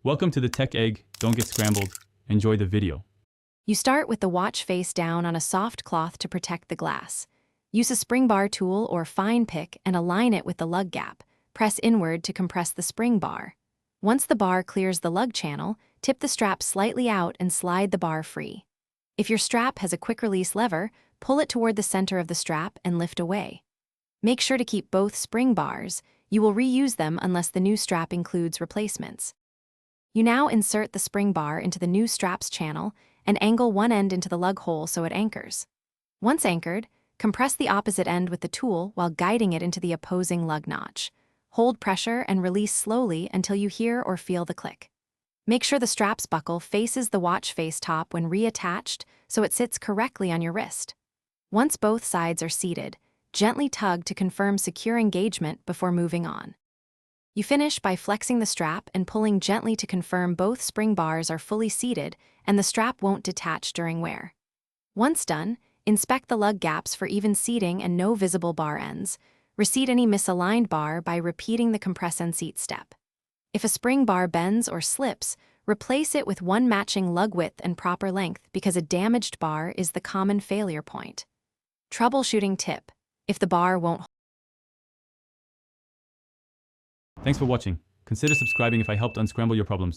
Welcome to the Tech Egg. Don't get scrambled. Enjoy the video. You start with the watch face down on a soft cloth to protect the glass. Use a spring bar tool or fine pick and align it with the lug gap. Press inward to compress the spring bar. Once the bar clears the lug channel, tip the strap slightly out and slide the bar free. If your strap has a quick-release lever, pull it toward the center of the strap and lift away. Make sure to keep both spring bars. You will reuse them unless the new strap includes replacements. You now insert the spring bar into the new strap's channel and angle one end into the lug hole so it anchors. Once anchored, compress the opposite end with the tool while guiding it into the opposing lug notch. Hold pressure and release slowly until you hear or feel the click. Make sure the strap's buckle faces the watch face top when reattached so it sits correctly on your wrist. Once both sides are seated, gently tug to confirm secure engagement before moving on. You finish by flexing the strap and pulling gently to confirm both spring bars are fully seated and the strap won't detach during wear. Once done, inspect the lug gaps for even seating and no visible bar ends. Reseat any misaligned bar by repeating the compress and seat step. If a spring bar bends or slips, replace it with one matching lug width and proper length because a damaged bar is the common failure point. Troubleshooting tip: if the bar won't. Thanks for watching. Consider subscribing if I helped unscramble your problems.